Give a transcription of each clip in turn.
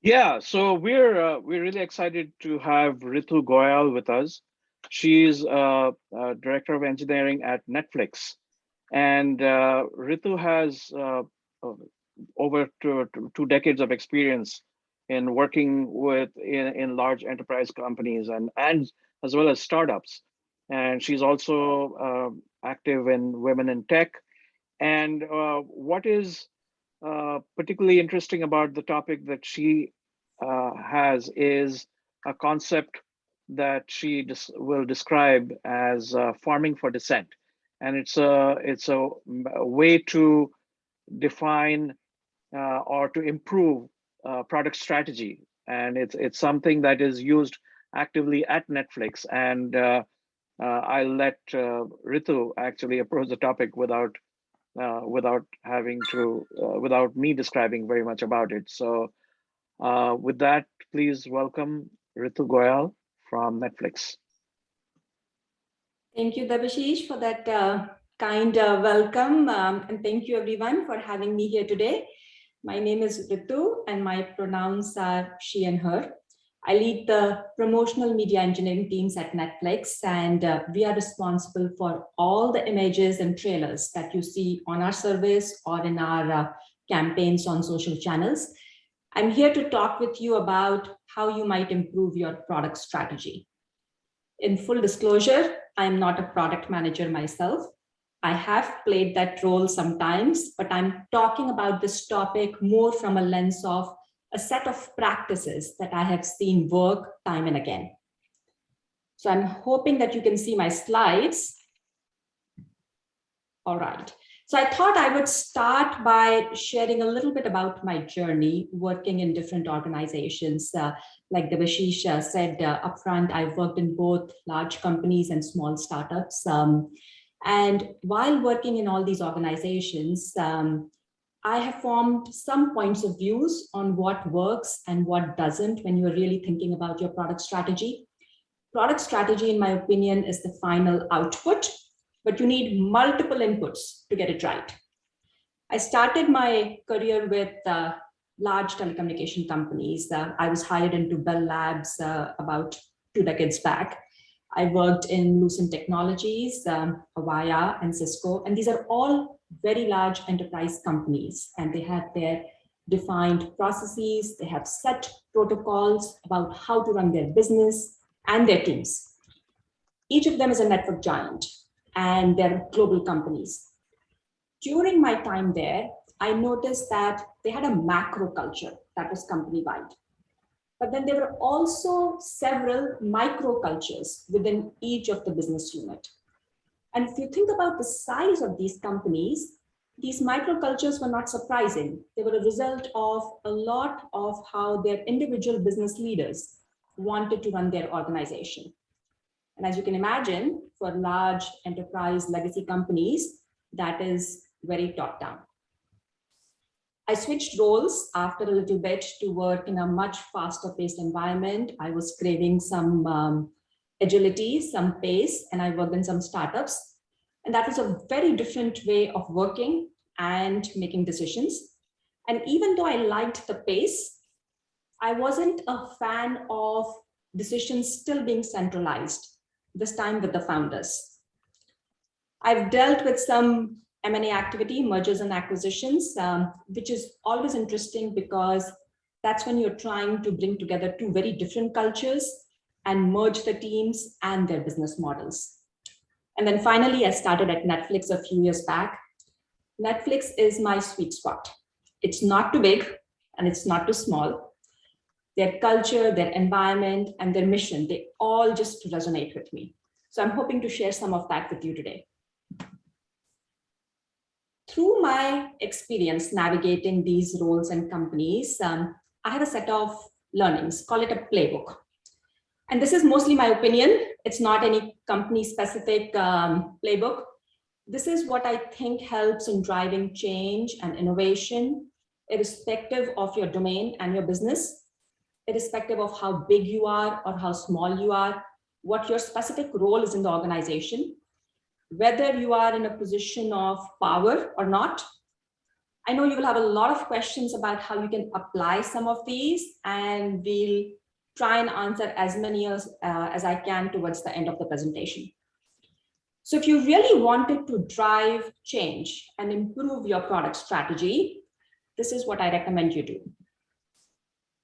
Yeah, so we're really excited to have Ritu Goyal with us. She's director of engineering at Netflix, and Ritu has uh, over 2 decades of experience in working in large enterprise companies and as well as startups. And she's also active in women in tech. And what is particularly interesting about the topic that she has is a concept that she will describe as farming for dissent, and it's a way to define or to improve product strategy, and it's something that is used actively at Netflix. And I'll let Ritu actually approach the topic without me describing very much about it. So with that, please welcome Ritu Goyal from Netflix. Thank you, Dabashish, for that kind welcome. And thank you, everyone, for having me here today. My name is Ritu, and my pronouns are she and her. I lead the promotional media engineering teams at Netflix, and we are responsible for all the images and trailers that you see on our service or in our campaigns on social channels. I'm here to talk with you about how you might improve your product strategy. In full disclosure, I'm not a product manager myself. I have played that role sometimes, but I'm talking about this topic more from a lens of a set of practices that I have seen work time and again. So I'm hoping that you can see my slides. All right. So I thought I would start by sharing a little bit about my journey working in different organizations. Like Devashish said upfront, I've worked in both large companies and small startups. And while working in all these organizations, I have formed some points of views on what works and what doesn't when you're really thinking about your product strategy. Product strategy, in my opinion, is the final output, but you need multiple inputs to get it right. I started my career with large telecommunication companies. I was hired into Bell Labs about 2 decades back. I worked in Lucent Technologies, Avaya, and Cisco, and these are all very large enterprise companies, and they have their defined processes, they have set protocols about how to run their business and their teams. Each of them is a network giant, and they're global companies. During my time there, I noticed that they had a macro culture that was company-wide. But then there were also several micro cultures within each of the business unit. And if you think about the size of these companies, these micro cultures were not surprising. They were a result of a lot of how their individual business leaders wanted to run their organization. And as you can imagine, for large enterprise legacy companies, that is very top down. I switched roles after a little bit to work in a much faster paced environment. I was craving some agility, some pace, and I worked in some startups. And that was a very different way of working and making decisions. And even though I liked the pace, I wasn't a fan of decisions still being centralized, this time with the founders. I've dealt with some M&A activity, mergers and acquisitions, which is always interesting because that's when you're trying to bring together two very different cultures and merge the teams and their business models. And then finally, I started at Netflix a few years back. Netflix is my sweet spot. It's not too big and it's not too small. Their culture, their environment, and their mission, they all just resonate with me. So I'm hoping to share some of that with you today. Through my experience navigating these roles and companies, I have a set of learnings, call it a playbook. And this is mostly my opinion. It's not any company specific playbook. This is what I think helps in driving change and innovation, irrespective of your domain and your business, irrespective of how big you are or how small you are, what your specific role is in the organization, whether you are in a position of power or not, I know you will have a lot of questions about how you can apply some of these, and we'll try and answer as many as I can towards the end of the presentation. So if you really wanted to drive change and improve your product strategy, this is what I recommend you do.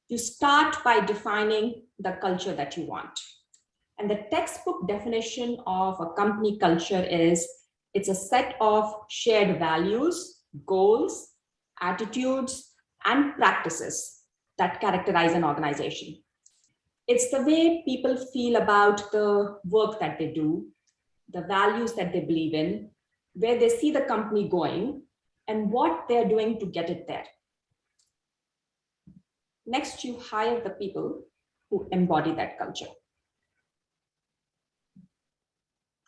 You start by defining the culture that you want. And the textbook definition of a company culture is it's a set of shared values, goals, attitudes, and practices that characterize an organization. It's the way people feel about the work that they do, the values that they believe in, where they see the company going, and what they're doing to get it there. Next, you hire the people who embody that culture.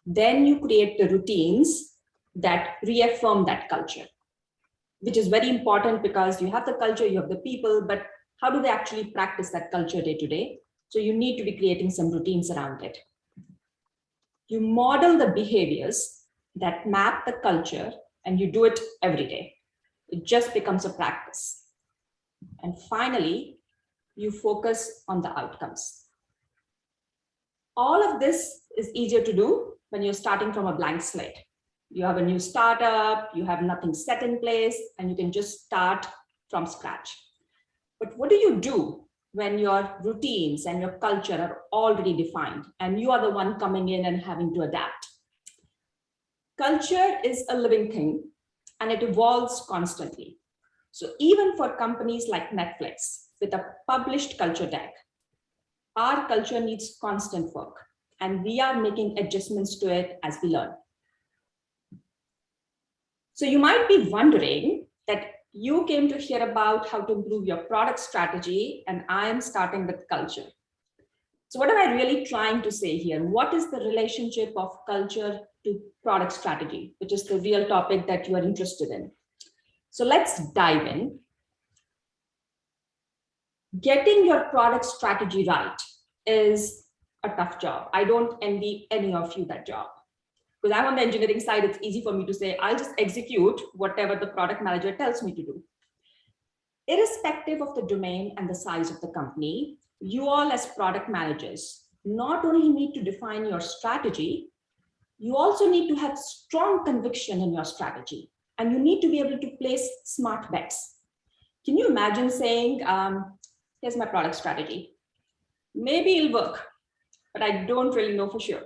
Then you create the routines that reaffirm that culture, which is very important because you have the culture, you have the people, but how do they actually practice that culture day to day? So you need to be creating some routines around it. You model the behaviors that map the culture, and you do it every day. It just becomes a practice. And finally, you focus on the outcomes. All of this is easier to do when you're starting from a blank slate. You have a new startup, you have nothing set in place, and you can just start from scratch. But what do you do when your routines and your culture are already defined and you are the one coming in and having to adapt? Culture is a living thing and it evolves constantly. So even for companies like Netflix with a published culture deck, our culture needs constant work, and we are making adjustments to it as we learn. So you might be wondering that you came to hear about how to improve your product strategy, and I am starting with culture. So what am I really trying to say here? What is the relationship of culture to product strategy, which is the real topic that you are interested in? So let's dive in. Getting your product strategy right is a tough job. I don't envy any of you that job. Because I'm on the engineering side, it's easy for me to say, I'll just execute whatever the product manager tells me to do. Irrespective of the domain and the size of the company, you all as product managers not only need to define your strategy, you also need to have strong conviction in your strategy, and you need to be able to place smart bets. Can you imagine saying, here's my product strategy. Maybe it'll work, but I don't really know for sure.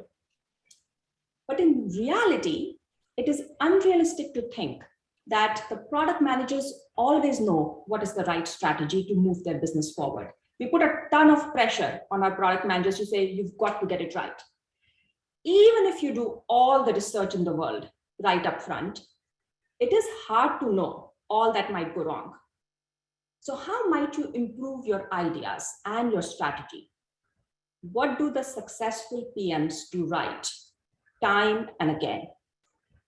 But in reality, it is unrealistic to think that the product managers always know what is the right strategy to move their business forward. We put a ton of pressure on our product managers to say, you've got to get it right. Even if you do all the research in the world right up front, it is hard to know all that might go wrong. So how might you improve your ideas and your strategy? What do the successful PMs do right, time and again?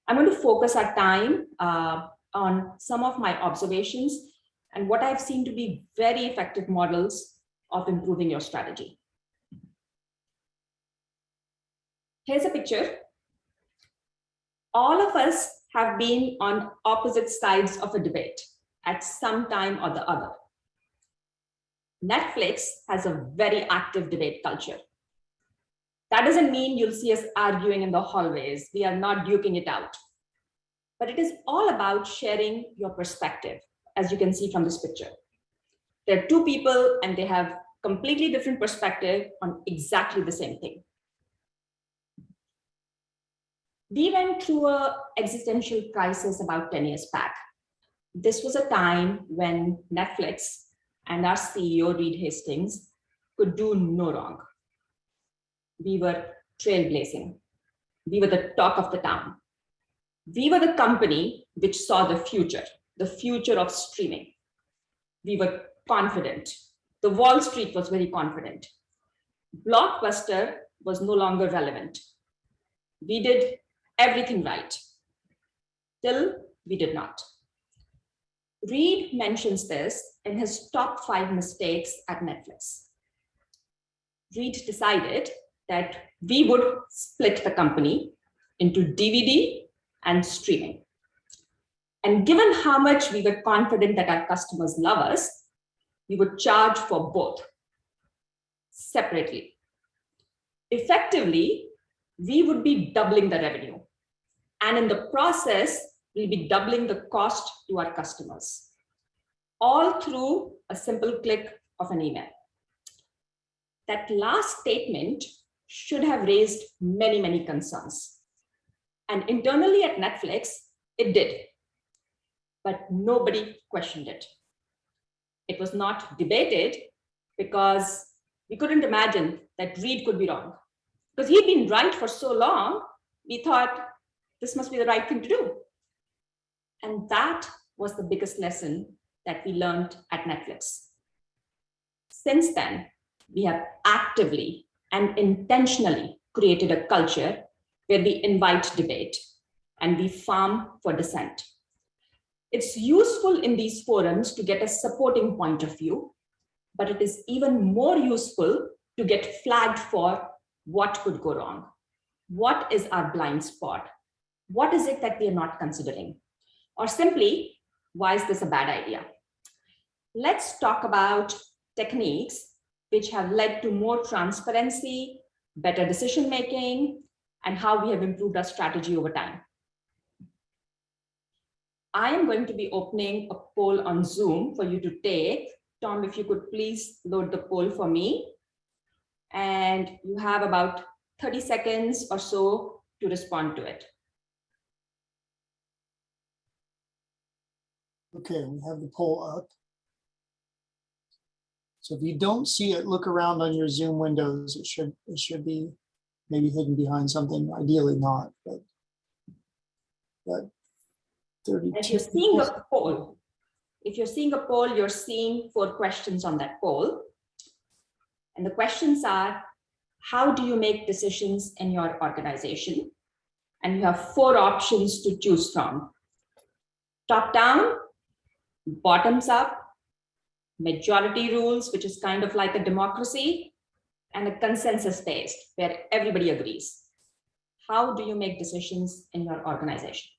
I'm going to focus our time on some of my observations and what I've seen to be very effective models of improving your strategy. Here's a picture. All of us have been on opposite sides of a debate at some time or the other. Netflix has a very active debate culture. That doesn't mean you'll see us arguing in the hallways. We are not duking it out. But it is all about sharing your perspective, as you can see from this picture. There are two people and they have completely different perspective on exactly the same thing. We went through an existential crisis about 10 years back. This was a time when Netflix and our CEO, Reed Hastings, could do no wrong. We were trailblazing. We were the talk of the town. We were the company which saw the future of streaming. We were confident. The Wall Street was very confident. Blockbuster was no longer relevant. We did everything right, till we did not. Reed mentions this in his top 5 mistakes at Netflix. Reed decided that we would split the company into DVD and streaming. And given how much we were confident that our customers love us, we would charge for both separately. Effectively, we would be doubling the revenue. And in the process, we'll be doubling the cost to our customers, all through a simple click of an email. That last statement should have raised many, many concerns. And internally at Netflix, it did. But nobody questioned it. It was not debated because we couldn't imagine that Reed could be wrong. Because he'd been right for so long, we thought this must be the right thing to do. And that was the biggest lesson that we learned at Netflix. Since then, we have actively and intentionally created a culture where we invite debate and we farm for dissent. It's useful in these forums to get a supporting point of view, but it is even more useful to get flagged for what could go wrong. What is our blind spot? What is it that we are not considering? Or simply, why is this a bad idea? Let's talk about techniques which have led to more transparency, better decision-making, and how we have improved our strategy over time. I am going to be opening a poll on Zoom for you to take. Tom, if you could please load the poll for me. And you have about 30 seconds or so to respond to it. Okay, we have the poll up. So if you don't see it, look around on your Zoom windows. It should be maybe hidden behind something, ideally not, but 32. If you're seeing a poll, you're seeing 4 questions on that poll. And the questions are, how do you make decisions in your organization? And you have 4 options to choose from. Top down, bottoms up, majority rules, which is kind of like a democracy, and a consensus based, where everybody agrees. How do you make decisions in your organization?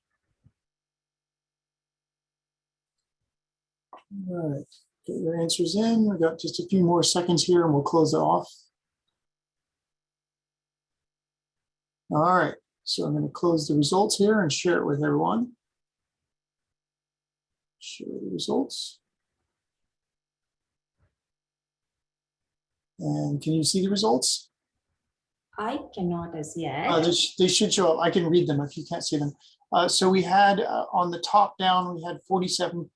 All right, get your answers in. We've got just a few more seconds here and we'll close it off. All right, so I'm going to close the results here and share it with everyone. Share the results. And can you see the results? I cannot as yet. They should show up. I can read them if you can't see them. So we had on the top down, we had 47%.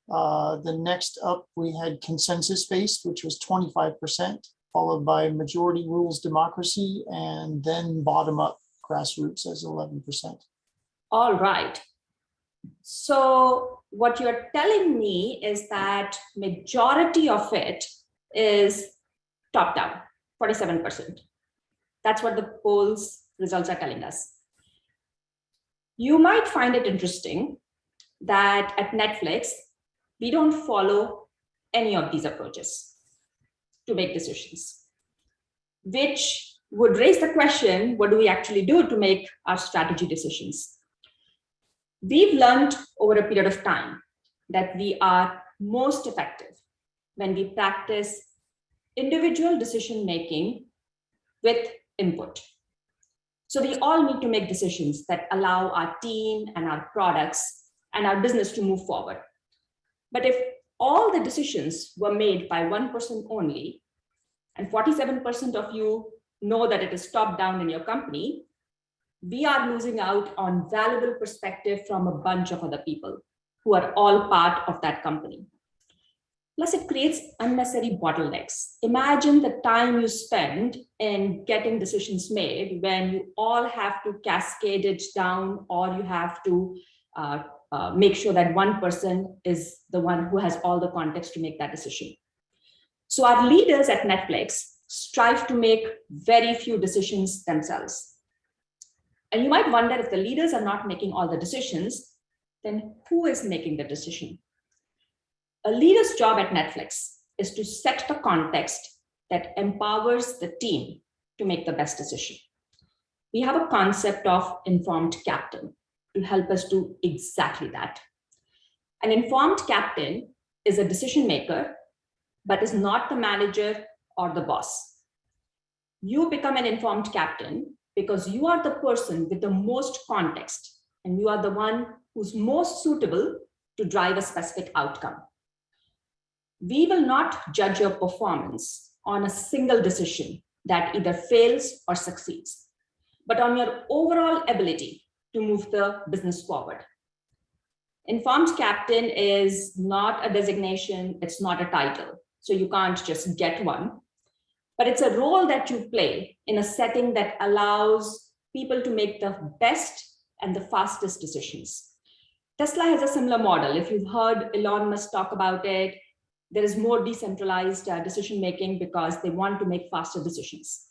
The next up, we had consensus-based, which was 25%, followed by majority rules democracy, and then bottom-up grassroots as 11%. All right. So what you're telling me is that majority of it is top-down, 47%. That's what the polls results are telling us. You might find it interesting that at Netflix, we don't follow any of these approaches to make decisions, which would raise the question, what do we actually do to make our strategy decisions? We've learned over a period of time that we are most effective when we practice individual decision-making with input. So we all need to make decisions that allow our team and our products and our business to move forward. But if all the decisions were made by one person only, and 47% of you know that it is top down in your company, we are losing out on valuable perspective from a bunch of other people who are all part of that company. Plus, it creates unnecessary bottlenecks. Imagine the time you spend in getting decisions made when you all have to cascade it down, or you have to make sure that one person is the one who has all the context to make that decision. So our leaders at Netflix strive to make very few decisions themselves. And you might wonder, if the leaders are not making all the decisions, then who is making the decision? A leader's job at Netflix is to set the context that empowers the team to make the best decision. We have a concept of informed captain. to help us do exactly that. An informed captain is a decision maker, but is not the manager or the boss. You become an informed captain because you are the person with the most context, and you are the one who's most suitable to drive a specific outcome. We will not judge your performance on a single decision that either fails or succeeds, but on your overall ability to move the business forward. Informed captain is not a designation, it's not a title, so you can't just get one, but it's a role that you play in a setting that allows people to make the best and the fastest decisions. Tesla has a similar model. If you've heard Elon Musk talk about it, there is more decentralized decision-making because they want to make faster decisions.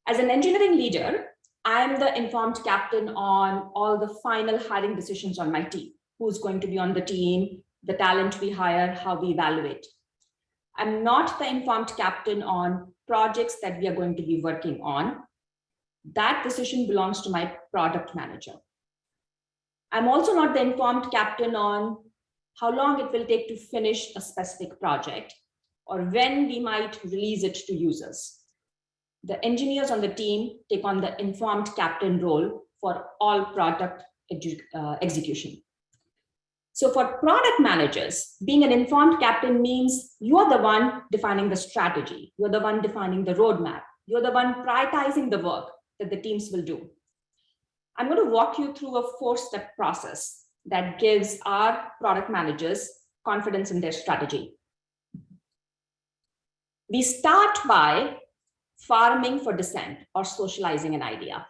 As an engineering leader, I'm the informed captain on all the final hiring decisions on my team. Who's going to be on the team, the talent we hire, how we evaluate. I'm not the informed captain on projects that we are going to be working on. That decision belongs to my product manager. I'm also not the informed captain on how long it will take to finish a specific project or when we might release it to users. The engineers on the team take on the informed captain role for all product execution. So for product managers, being an informed captain means you are the one defining the strategy. You're the one defining the roadmap. You're the one prioritizing the work that the teams will do. I'm going to walk you through a 4-step process that gives our product managers confidence in their strategy. We start by farming for dissent or socializing an idea.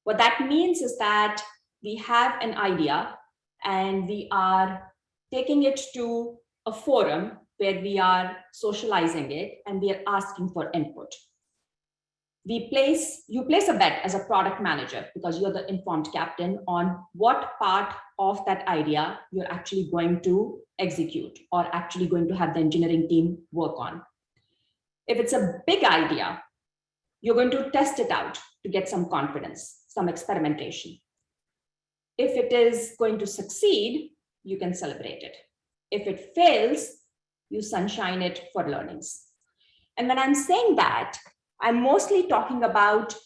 What that means is that we have an idea and we are taking it to a forum where we are socializing it and we are asking for input. You place a bet as a product manager because you're the informed captain on what part of that idea you're actually going to execute or actually going to have the engineering team work on. If it's a big idea, you're going to test it out to get some confidence, some experimentation. If it is going to succeed, you can celebrate it. If it fails, you sunshine it for learnings. And when I'm saying that, I'm mostly talking about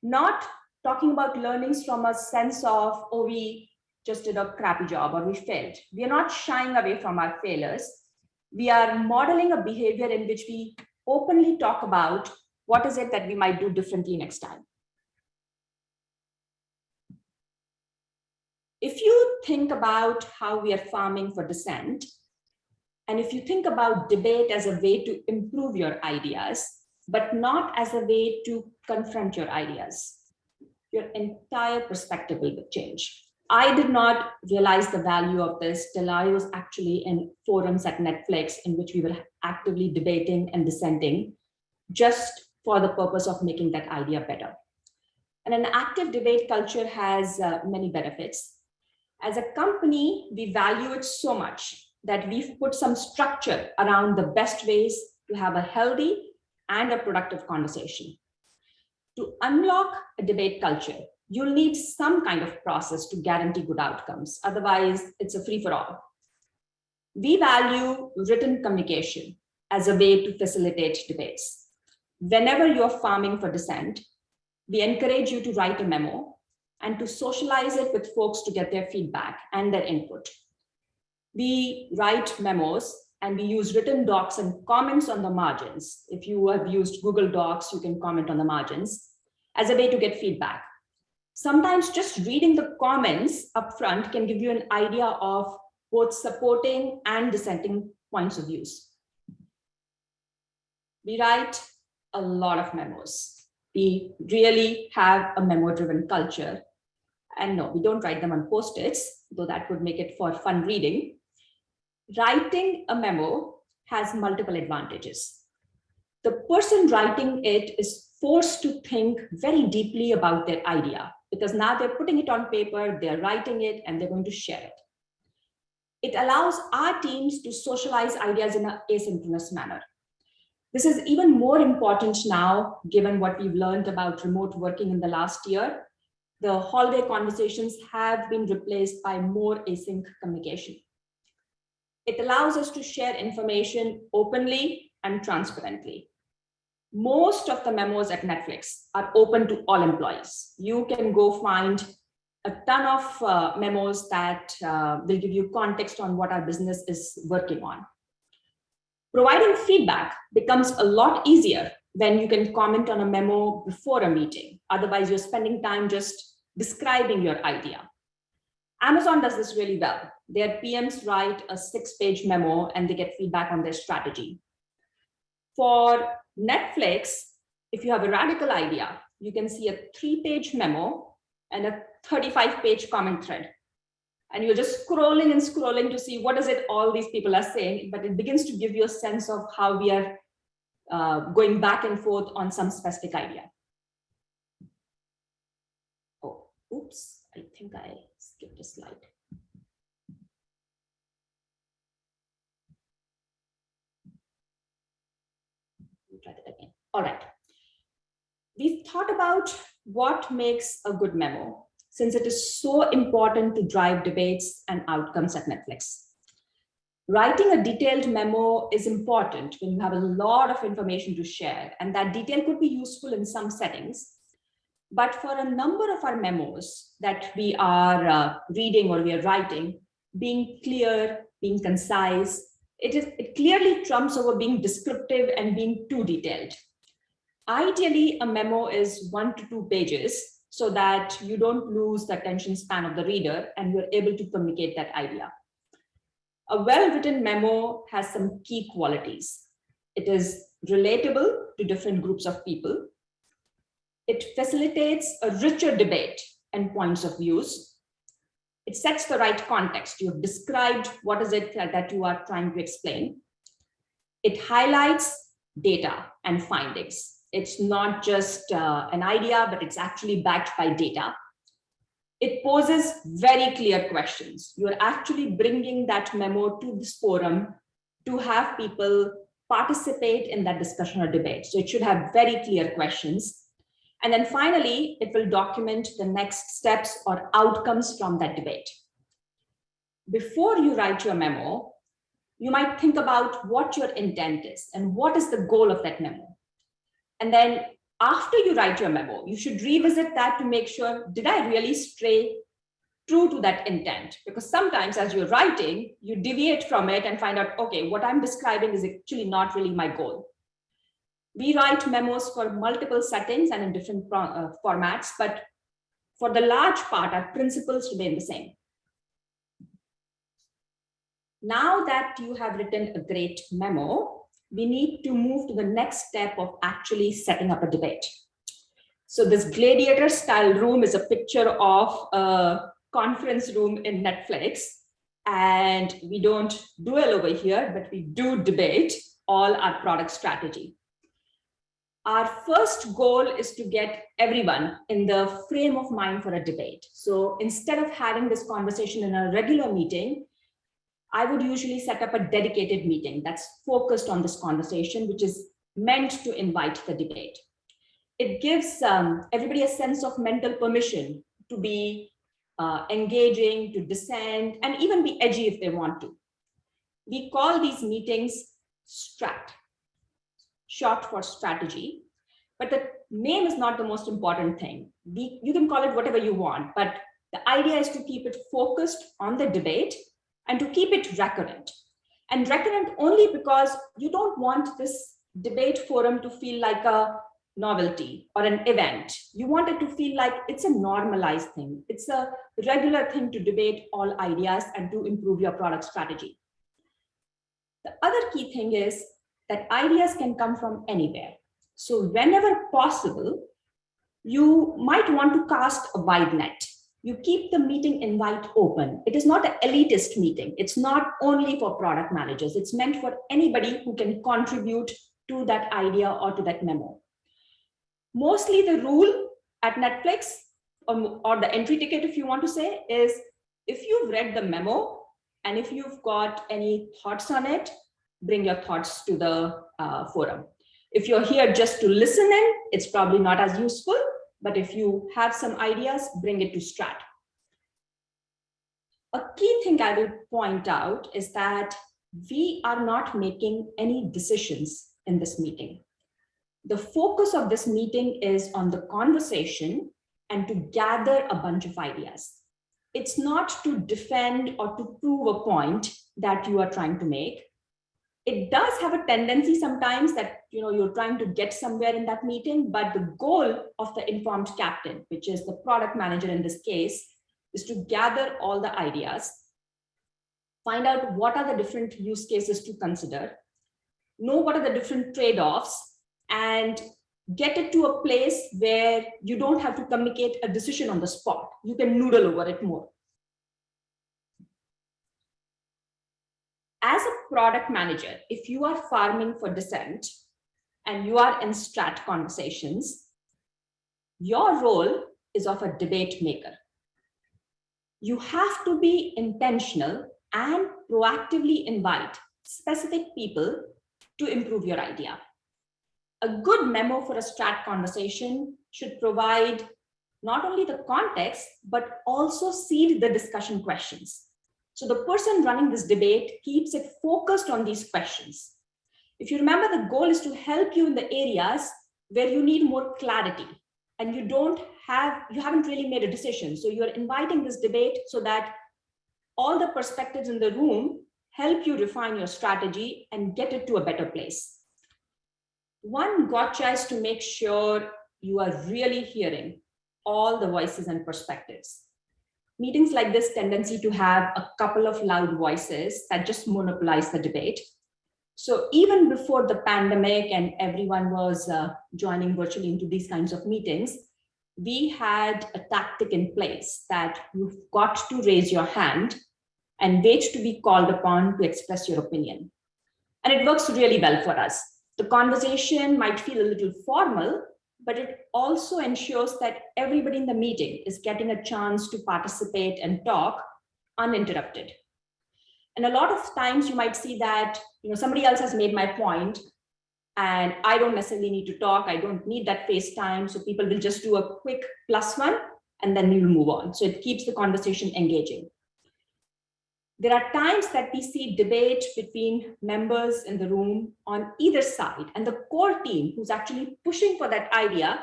not talking about learnings from a sense of, oh, we just did a crappy job or we failed. We are not shying away from our failures. We are modeling a behavior in which we openly talk about what is it that we might do differently next time. If you think about how we are farming for dissent, and if you think about debate as a way to improve your ideas, but not as a way to confront your ideas, your entire perspective will change. I did not realize the value of this till I was actually in forums at Netflix in which we were actively debating and dissenting just for the purpose of making that idea better. And an active debate culture has many benefits. As a company, we value it so much that we've put some structure around the best ways to have a healthy and a productive conversation. To unlock a debate culture, you'll need some kind of process to guarantee good outcomes. Otherwise, it's a free-for-all. We value written communication as a way to facilitate debates. Whenever you're farming for dissent, we encourage you to write a memo and to socialize it with folks to get their feedback and their input. We write memos and we use written docs and comments on the margins. If you have used Google Docs, you can comment on the margins as a way to get feedback. Sometimes just reading the comments up front can give you an idea of both supporting and dissenting points of views. We write a lot of memos. We really have a memo-driven culture. And no, we don't write them on Post-its, though that would make it for fun reading. Writing a memo has multiple advantages. The person writing it is forced to think very deeply about their idea because now they're putting it on paper, they're writing it, and they're going to share it. It allows our teams to socialize ideas in an asynchronous manner. This is even more important now, given what we've learned about remote working in the last year. the hallway conversations have been replaced by more async communication. It allows us to share information openly and transparently. Most of the memos at Netflix are open to all employees. You can go find a ton of memos that will give you context on what our business is working on. Providing feedback becomes a lot easier when you can comment on a memo before a meeting. Otherwise, you're spending time just describing your idea. Amazon does this really well. Their PMs write a 6-page memo and they get feedback on their strategy. For Netflix, if you have a radical idea, you can see a 3-page memo and a 35-page comment thread. And you're just scrolling and scrolling to see what is it all these people are saying, but it begins to give you a sense of how we are going back and forth on some specific idea. Oh, oops, I think I skipped a slide. Try that again. All right. We've thought about what makes a good memo, since it is so important to drive debates and outcomes at Netflix. Writing a detailed memo is important when you have a lot of information to share, and that detail could be useful in some settings. But for a number of our memos that we are reading or we are writing, being clear, being concise, it clearly trumps over being descriptive and being too detailed. Ideally, a memo is 1 to 2 pages so that you don't lose the attention span of the reader and you're able to communicate that idea. A well-written memo has some key qualities. It is relatable to different groups of people. It facilitates a richer debate and points of views. It sets the right context. You've described what is it that you are trying to explain. It highlights data and findings. It's not just an idea, but it's actually backed by data. It poses very clear questions. You're actually bringing that memo to this forum to have people participate in that discussion or debate. So it should have very clear questions. And then finally, it will document the next steps or outcomes from that debate. Before you write your memo, you might think about what your intent is and what is the goal of that memo. And then after you write your memo, you should revisit that to make sure, did I really stray true to that intent? Because sometimes as you're writing, you deviate from it and find out, okay, what I'm describing is actually not really my goal. We write memos for multiple settings and in different formats, but for the large part, our principles remain the same. Now that you have written a great memo, we need to move to the next step of actually setting up a debate. So this gladiator style room is a picture of a conference room in Netflix. And we don't duel over here, but we do debate all our product strategy. Our first goal is to get everyone in the frame of mind for a debate. So instead of having this conversation in a regular meeting, I would usually set up a dedicated meeting that's focused on this conversation, which is meant to invite the debate. It gives everybody a sense of mental permission to be engaging, to dissent, and even be edgy if they want to. We call these meetings STRAT, short for strategy, but the name is not the most important thing. You can call it whatever you want, but the idea is to keep it focused on the debate and to keep it recurrent. And recurrent only because you don't want this debate forum to feel like a novelty or an event. You want it to feel like it's a normalized thing. It's a regular thing to debate all ideas and to improve your product strategy. The other key thing is that ideas can come from anywhere. So whenever possible, you might want to cast a wide net. You keep the meeting invite open. It is not an elitist meeting. It's not only for product managers. It's meant for anybody who can contribute to that idea or to that memo. Mostly the rule at Netflix, or the entry ticket, if you want to say, is if you've read the memo and if you've got any thoughts on it, bring your thoughts to the forum. If you're here just to listen in, it's probably not as useful, But if you have some ideas, bring it to strat. A key thing I will point out is that we are not making any decisions in this meeting. The focus of this meeting is on the conversation and to gather a bunch of ideas. It's not to defend or to prove a point that you are trying to make. It does have a tendency sometimes that you're trying to get somewhere in that meeting, but the goal of the informed captain, which is the product manager in this case, is to gather all the ideas, find out what are the different use cases to consider, know what are the different trade-offs, and get it to a place where you don't have to communicate a decision on the spot. You can noodle over it more. As a product manager, if you are farming for Dissent and you are in strat conversations, your role is of a debate maker. You have to be intentional and proactively invite specific people to improve your idea. A good memo for a strat conversation should provide not only the context, but also seed the discussion questions. So the person running this debate keeps it focused on these questions. If you remember, the goal is to help you in the areas where you need more clarity and you haven't really made a decision. So you're inviting this debate so that all the perspectives in the room help you refine your strategy and get it to a better place. One gotcha is to make sure you are really hearing all the voices and perspectives. Meetings like this tendency to have a couple of loud voices that just monopolize the debate. So even before the pandemic and everyone was joining virtually into these kinds of meetings, we had a tactic in place that you've got to raise your hand and wait to be called upon to express your opinion. And it works really well for us. The conversation might feel a little formal, but it also ensures that everybody in the meeting is getting a chance to participate and talk uninterrupted. And a lot of times you might see that somebody else has made my point and I don't necessarily need to talk. I don't need that face time. So people will just do a quick +1 and then we'll move on. So it keeps the conversation engaging. There are times that we see debate between members in the room on either side, and the core team who's actually pushing for that idea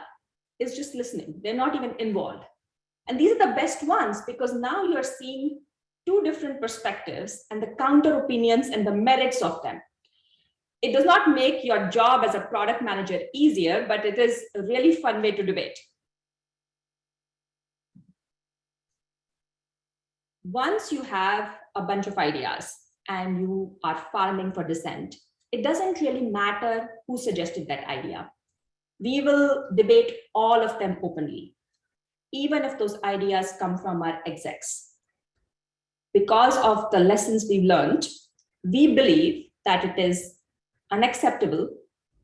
is just listening. They're not even involved. And these are the best ones because now you're seeing two different perspectives and the counter opinions and the merits of them. It does not make your job as a product manager easier, but it is a really fun way to debate. Once you have a bunch of ideas and you are farming for Dissent, it doesn't really matter who suggested that idea. We will debate all of them openly, even if those ideas come from our execs. Because of the lessons we've learned, we believe that it is unacceptable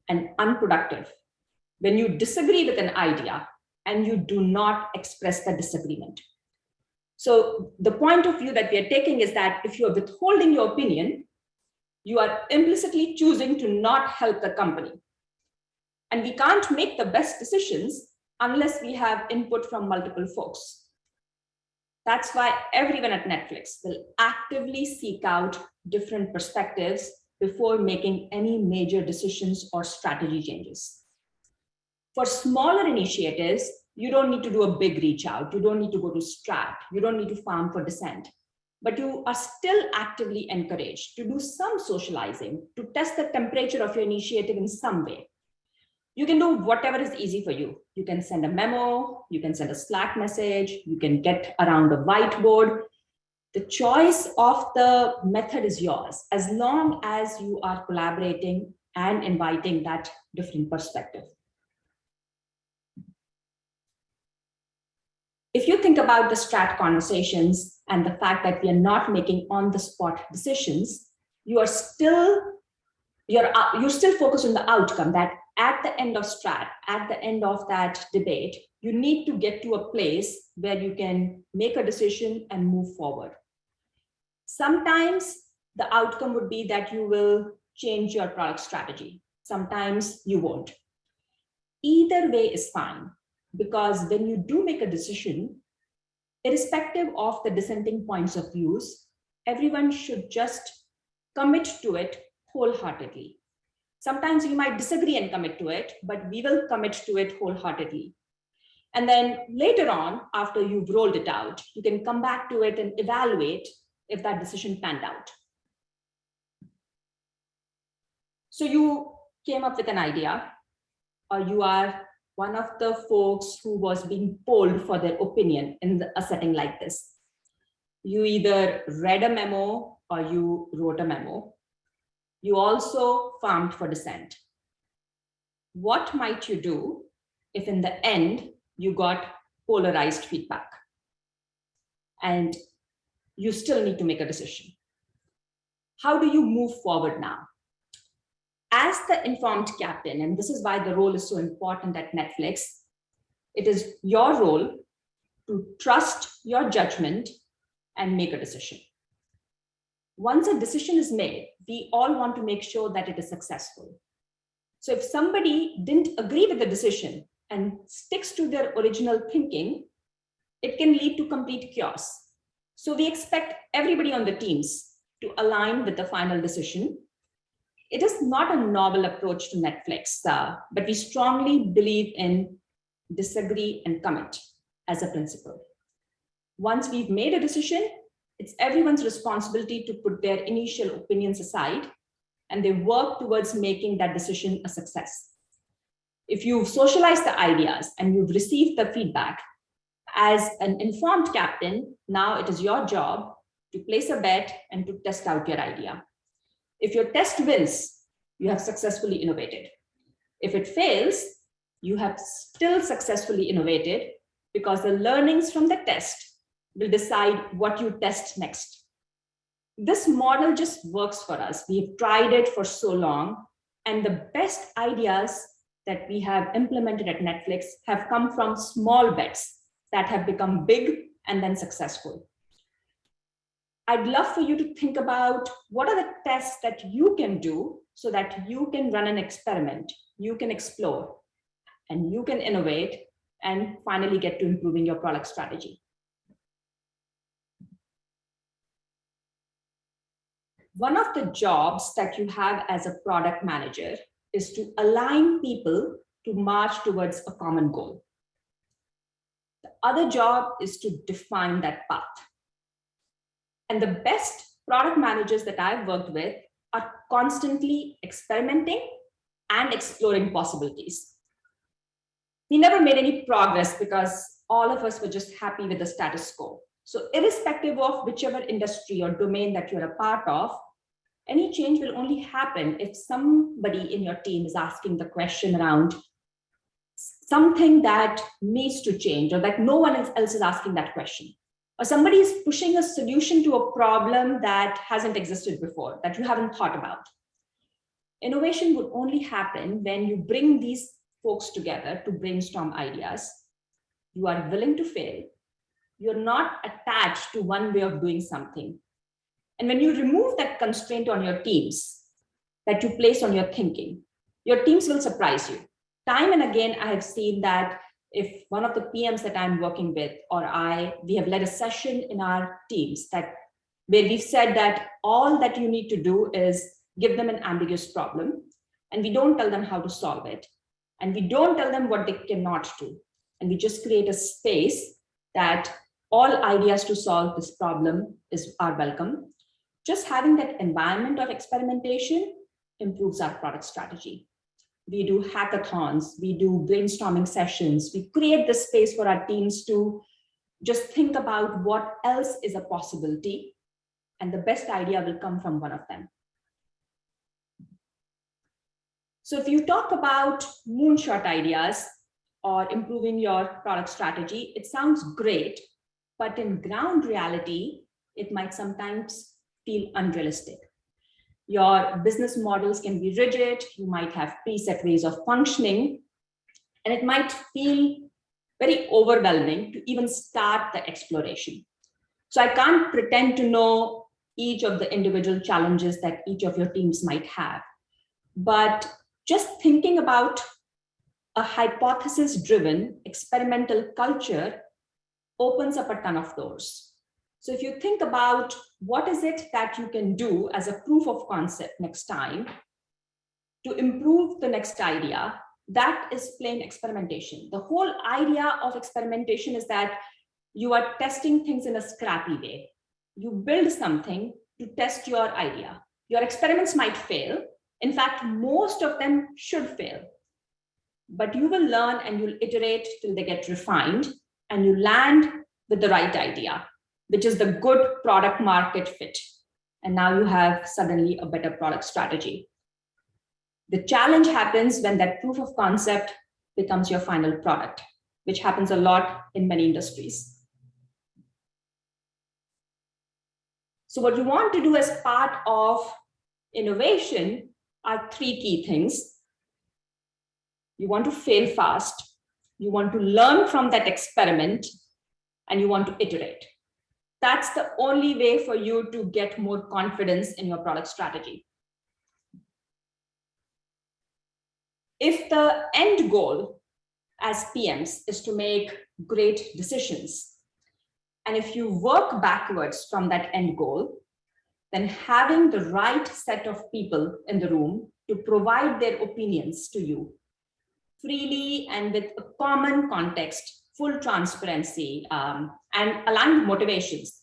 and unproductive when you disagree with an idea and you do not express the disagreement. So the point of view that we are taking is that if you are withholding your opinion, you are implicitly choosing to not help the company. And we can't make the best decisions unless we have input from multiple folks. That's why everyone at Netflix will actively seek out different perspectives before making any major decisions or strategy changes. For smaller initiatives, you don't need to do a big reach out. You don't need to go to strat. You don't need to farm for Dissent. But you are still actively encouraged to do some socializing, to test the temperature of your initiative in some way. You can do whatever is easy for you. You can send a memo, you can send a Slack message, you can get around a whiteboard. The choice of the method is yours, as long as you are collaborating and inviting that different perspective. If you think about the strat conversations and the fact that we are not making on-the-spot decisions, you're still focused on the outcome, that at the end of strat, at the end of that debate, you need to get to a place where you can make a decision and move forward. Sometimes the outcome would be that you will change your product strategy. Sometimes you won't. Either way is fine. because when you do make a decision, irrespective of the dissenting points of views, everyone should just commit to it wholeheartedly. Sometimes we might disagree and commit to it, but we will commit to it wholeheartedly. And then later on, after you've rolled it out, you can come back to it and evaluate if that decision panned out. So you came up with an idea, or you are one of the folks who was being polled for their opinion in a setting like this. You either read a memo or you wrote a memo. You also farmed for dissent. What might you do if in the end you got polarized feedback and you still need to make a decision? How do you move forward now? As the informed captain, and this is why the role is so important at Netflix, it is your role to trust your judgment and make a decision. Once a decision is made, we all want to make sure that it is successful. So if somebody didn't agree with the decision and sticks to their original thinking, it can lead to complete chaos. So we expect everybody on the teams to align with the final decision. It is not a novel approach to Netflix, but we strongly believe in disagree and commit as a principle. Once we've made a decision, it's everyone's responsibility to put their initial opinions aside and they work towards making that decision a success. If you've socialized the ideas and you've received the feedback, as an informed captain, now it is your job to place a bet and to test out your idea. If your test wins, you have successfully innovated. If it fails, you have still successfully innovated because the learnings from the test will decide what you test next. This model just works for us. We've tried it for so long, and the best ideas that we have implemented at Netflix have come from small bets that have become big and then successful. I'd love for you to think about what are the tests that you can do so that you can run an experiment, you can explore, and you can innovate and finally get to improving your product strategy. One of the jobs that you have as a product manager is to align people to march towards a common goal. The other job is to define that path. And the best product managers that I've worked with are constantly experimenting and exploring possibilities. We never made any progress because all of us were just happy with the status quo. So irrespective of whichever industry or domain that you're a part of, any change will only happen if somebody in your team is asking the question around something that needs to change or that no one else is asking that question. Or somebody is pushing a solution to a problem that hasn't existed before, that you haven't thought about. Innovation would only happen when you bring these folks together to brainstorm ideas. You are willing to fail. You're not attached to one way of doing something. And when you remove that constraint on your teams that you place on your thinking, your teams will surprise you. Time and again, I have seen that if one of the PMs that I'm working with or we have led a session in our teams where we've said that all that you need to do is give them an ambiguous problem, and we don't tell them how to solve it, and we don't tell them what they cannot do, and we just create a space that all ideas to solve this problem are welcome. Just having that environment of experimentation improves our product strategy. We do hackathons, we do brainstorming sessions, we create the space for our teams to just think about what else is a possibility, and the best idea will come from one of them. So if you talk about moonshot ideas or improving your product strategy, it sounds great, but in ground reality, it might sometimes feel unrealistic. Your business models can be rigid, you might have preset ways of functioning, and it might feel very overwhelming to even start the exploration. So I can't pretend to know each of the individual challenges that each of your teams might have, but just thinking about a hypothesis-driven experimental culture opens up a ton of doors. So if you think about what is it that you can do as a proof of concept next time to improve the next idea, that is plain experimentation. The whole idea of experimentation is that you are testing things in a scrappy way. You build something to test your idea. Your experiments might fail. In fact, most of them should fail. But you will learn and you'll iterate till they get refined and you land with the right idea, which is the good product market fit. And now you have suddenly a better product strategy. The challenge happens when that proof of concept becomes your final product, which happens a lot in many industries. So what you want to do as part of innovation are three key things. You want to fail fast, you want to learn from that experiment, and you want to iterate. That's the only way for you to get more confidence in your product strategy. If the end goal as PMs is to make great decisions, and if you work backwards from that end goal, then having the right set of people in the room to provide their opinions to you freely and with a common context, full transparency, and aligned motivations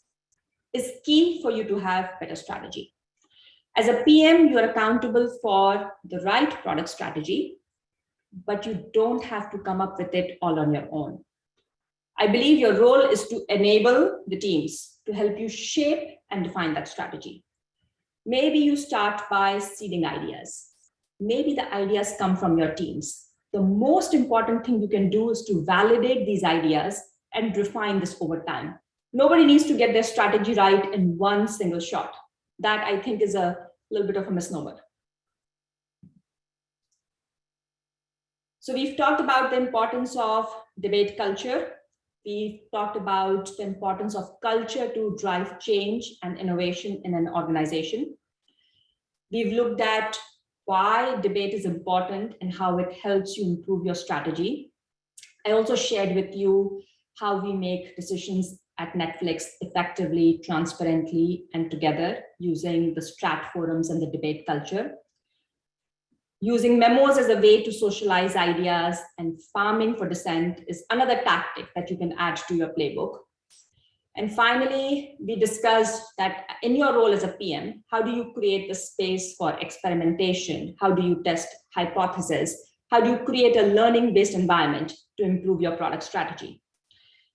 is key for you to have better strategy. As a PM, you are accountable for the right product strategy, but you don't have to come up with it all on your own. I believe your role is to enable the teams to help you shape and define that strategy. Maybe you start by seeding ideas. Maybe the ideas come from your teams. The most important thing you can do is to validate these ideas and refine this over time. Nobody needs to get their strategy right in one single shot. That, I think, is a little bit of a misnomer. So we've talked about the importance of debate culture. We've talked about the importance of culture to drive change and innovation in an organization. We've looked at why debate is important and how it helps you improve your strategy. I also shared with you how we make decisions at Netflix effectively, transparently, and together using the strat forums and the debate culture. Using memos as a way to socialize ideas and farming for dissent is another tactic that you can add to your playbook. And finally, we discussed that in your role as a PM, how do you create the space for experimentation? How do you test hypotheses? How do you create a learning-based environment to improve your product strategy?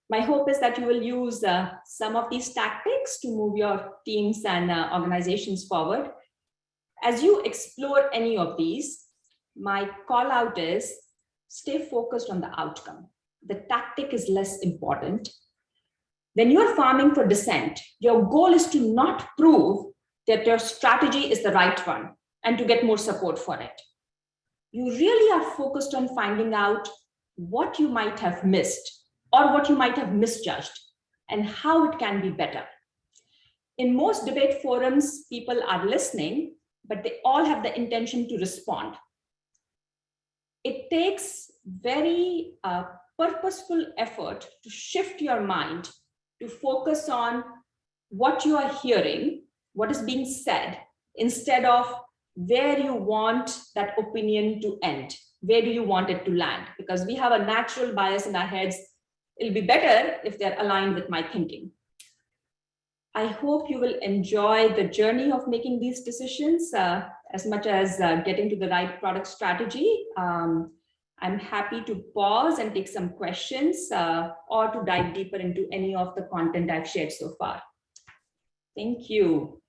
My hope is that you will use some of these tactics to move your teams and organizations forward. As you explore any of these, my call out is stay focused on the outcome. The tactic is less important. When you're farming for dissent, your goal is to not prove that your strategy is the right one and to get more support for it. You really are focused on finding out what you might have missed or what you might have misjudged and how it can be better. In most debate forums, people are listening, but they all have the intention to respond. It takes very purposeful effort to shift your mind to focus on what you are hearing, what is being said, instead of where you want that opinion to end. Where do you want it to land? Because we have a natural bias in our heads. It'll be better if they're aligned with my thinking. I hope you will enjoy the journey of making these decisions as much as getting to the right product strategy. I'm happy to pause and take some questions or to dive deeper into any of the content I've shared so far. Thank you.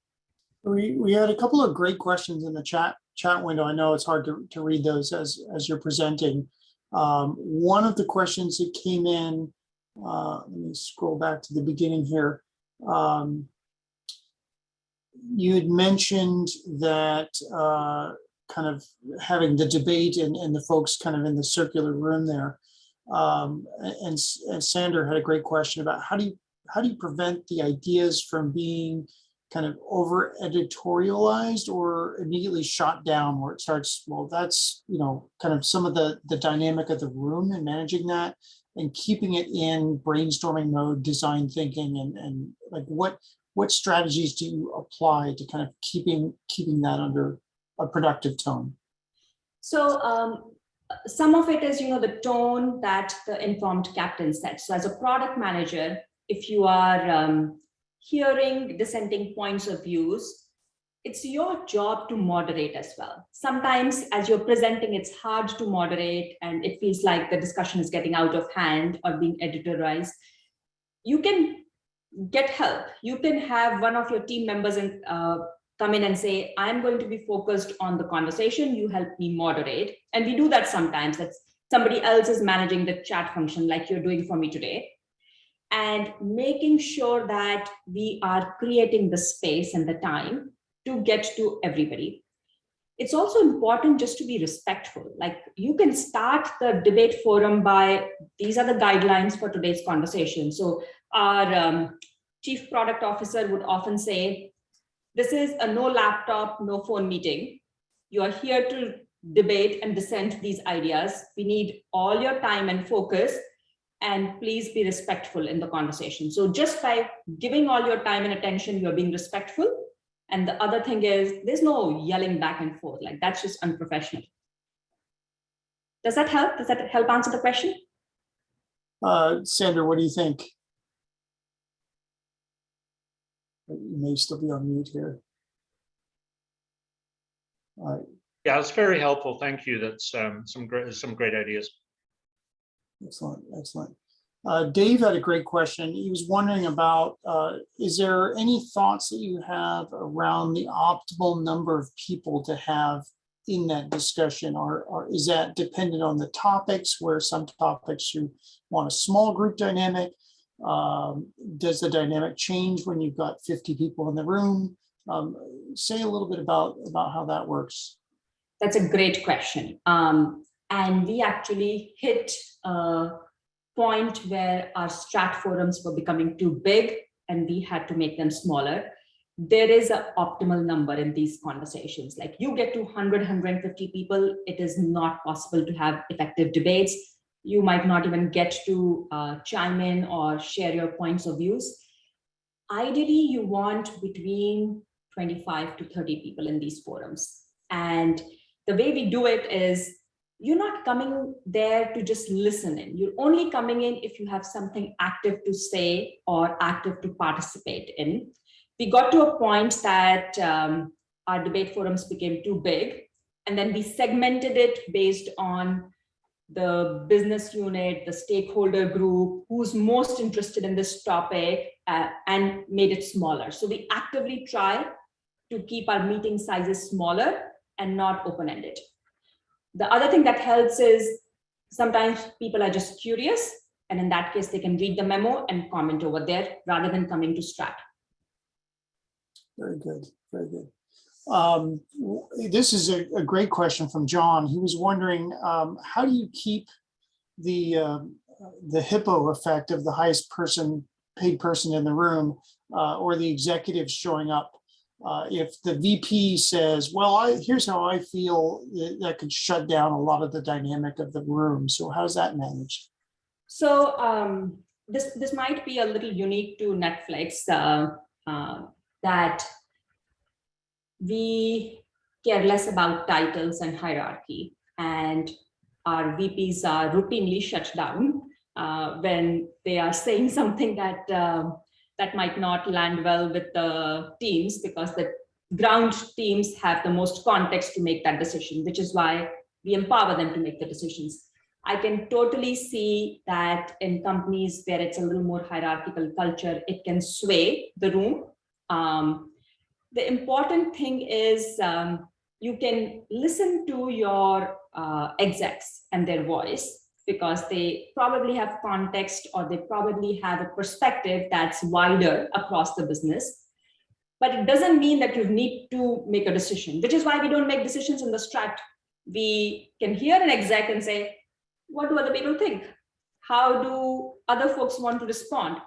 We had a couple of great questions in the chat window. I know it's hard to read those as you're presenting. One of the questions that came in, let me scroll back to the beginning here. You had mentioned that kind of having the debate and the folks kind of in the circular room there. And Sander had a great question about how do you prevent the ideas from being kind of over editorialized or immediately shot down where it starts, well, that's, kind of some of the dynamic of the room and managing that and keeping it in brainstorming mode, design thinking, and like what strategies do you apply to kind of keeping that under a productive tone? So some of it is, the tone that the informed captain sets. So as a product manager, if you are hearing dissenting points of views, it's your job to moderate as well. Sometimes as you're presenting, it's hard to moderate and it feels like the discussion is getting out of hand or being editorialized. You can get help. You can have one of your team members come in and say, I'm going to be focused on the conversation, you help me moderate. And we do that sometimes. That's somebody else is managing the chat function like you're doing for me today. And making sure that we are creating the space and the time to get to everybody. It's also important just to be respectful. Like you can start the debate forum by, these are the guidelines for today's conversation. So our chief product officer would often say, this is a no laptop, no phone meeting. You are here to debate and dissent these ideas. We need all your time and focus, and please be respectful in the conversation. So just by giving all your time and attention, you're being respectful. And the other thing is, there's no yelling back and forth. Like that's just unprofessional. Does that help? Does that help answer the question? Sandra, what do you think? You may still be on mute here. All right. Yeah, it's very helpful. Thank you. That's some great ideas. Excellent, excellent. Dave had a great question. He was wondering about, is there any thoughts that you have around the optimal number of people to have in that discussion? Or is that dependent on the topics, where some topics you want a small group dynamic? Does the dynamic change when you've got 50 people in the room? Say a little bit about how that works. That's a great question. And we actually hit a point where our strat forums were becoming too big and we had to make them smaller. There is an optimal number in these conversations. Like you get to 100, 150 people, it is not possible to have effective debates. You might not even get to chime in or share your points of views. Ideally, you want between 25 to 30 people in these forums. And the way we do it is, you're not coming there to just listen in. You're only coming in if you have something active to say or active to participate in. We got to a point that our debate forums became too big, and then we segmented it based on the business unit, the stakeholder group, who's most interested in this topic, and made it smaller. So we actively try to keep our meeting sizes smaller and not open-ended. The other thing that helps is sometimes people are just curious, and in that case, they can read the memo and comment over there rather than coming to strat. Very good, very good. This is a great question from John. He was wondering, how do you keep the hippo effect of the highest paid person in the room, or the executives showing up? If the VP says, well, here's how I feel, that could shut down a lot of the dynamic of the room. So how does that manage? So this might be a little unique to Netflix, that we care less about titles and hierarchy, and our VPs are routinely shut down when they are saying something that might not land well with the teams, because the ground teams have the most context to make that decision, which is why we empower them to make the decisions. I can totally see that in companies where it's a little more hierarchical culture, it can sway the room. The important thing is you can listen to your execs and their voice, because they probably have context, or they probably have a perspective that's wider across the business. But it doesn't mean that you need to make a decision, which is why we don't make decisions in the strat. We can hear an exec and say, what do other people think? How do other folks want to respond?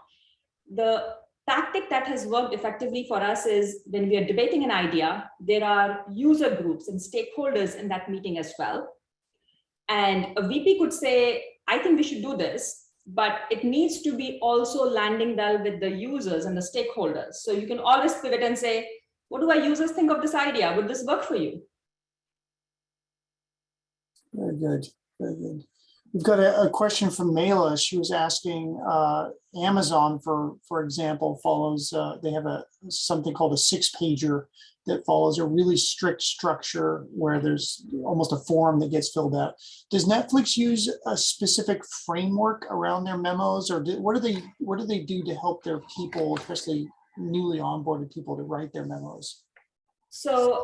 The tactic that has worked effectively for us is when we are debating an idea, there are user groups and stakeholders in that meeting as well. And a VP could say, I think we should do this, but it needs to be also landing well with the users and the stakeholders. So you can always pivot and say, what do our users think of this idea? Would this work for you? Very good, very good. We've got a question from Mela. She was asking, Amazon, for example, follows, they have something called a 6-pager that follows a really strict structure where there's almost a form that gets filled out. Does Netflix use a specific framework around their memos, or what do they do to help their people, especially newly onboarded people, to write their memos? So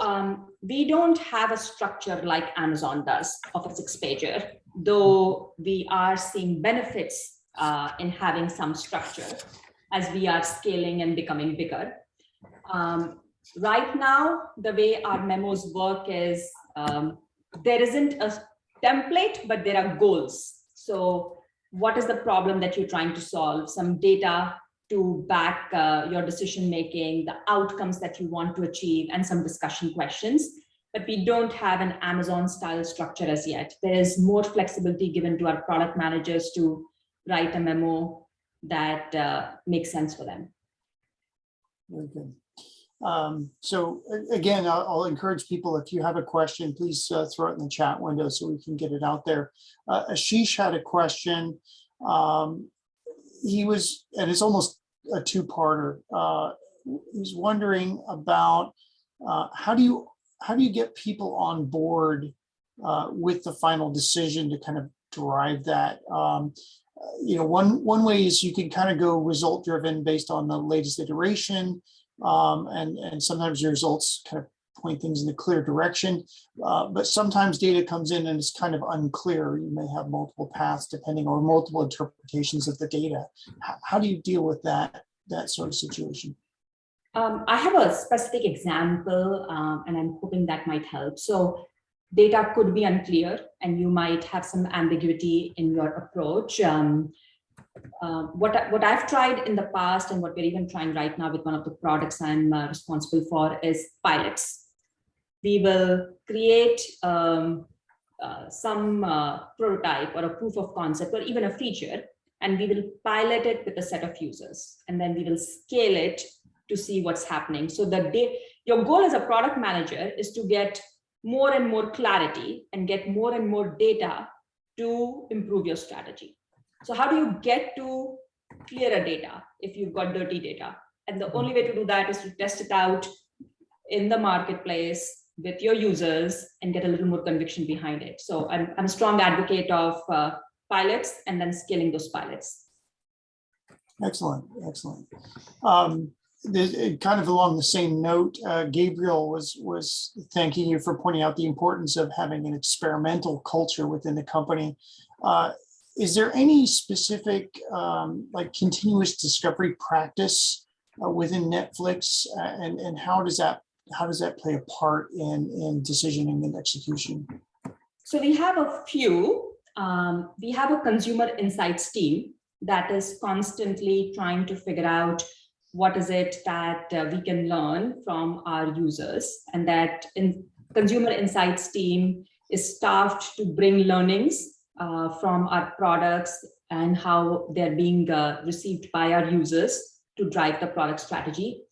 we don't have a structure like Amazon does of a 6-pager, though we are seeing benefits in having some structure as we are scaling and becoming bigger. Right now, the way our memos work is there isn't a template, but there are goals. So what is the problem that you're trying to solve? Some data to back your decision making, the outcomes that you want to achieve, and some discussion questions. But we don't have an Amazon style structure as yet. There is more flexibility given to our product managers to write a memo that makes sense for them. Very good. So again, I'll encourage people, if you have a question, please throw it in the chat window so we can get it out there. Ashish had a question. He was, and it's almost a two-parter. He's wondering about how do you get people on board with the final decision to kind of drive that? One way is you can kind of go result driven based on the latest iteration, and sometimes your results kind of point things in a clear direction, but sometimes data comes in and it's kind of unclear. You may have multiple paths depending on multiple interpretations of the data. How do you deal with that sort of situation? I have a specific example, and I'm hoping that might help. So data could be unclear and you might have some ambiguity in your approach. What I've tried in the past and what we're even trying right now with one of the products I'm responsible for is pilots. We will create some prototype or a proof of concept or even a feature, and we will pilot it with a set of users, and then we will scale it to see what's happening. So your goal as a product manager is to get more and more clarity and get more and more data to improve your strategy. So how do you get to clearer data if you've got dirty data? And the only way to do that is to test it out in the marketplace with your users and get a little more conviction behind it. So I'm a strong advocate of pilots and then scaling those pilots. Excellent, excellent. Kind of along the same note, Gabriel was thanking you for pointing out the importance of having an experimental culture within the company. Is there any specific like continuous discovery practice within Netflix, and how does that play a part in decisioning and execution? So we have a few. We have a consumer insights team that is constantly trying to figure out what is it that we can learn from our users, and that consumer insights team is staffed to bring learnings from our products and how they're being received by our users to drive the product strategy.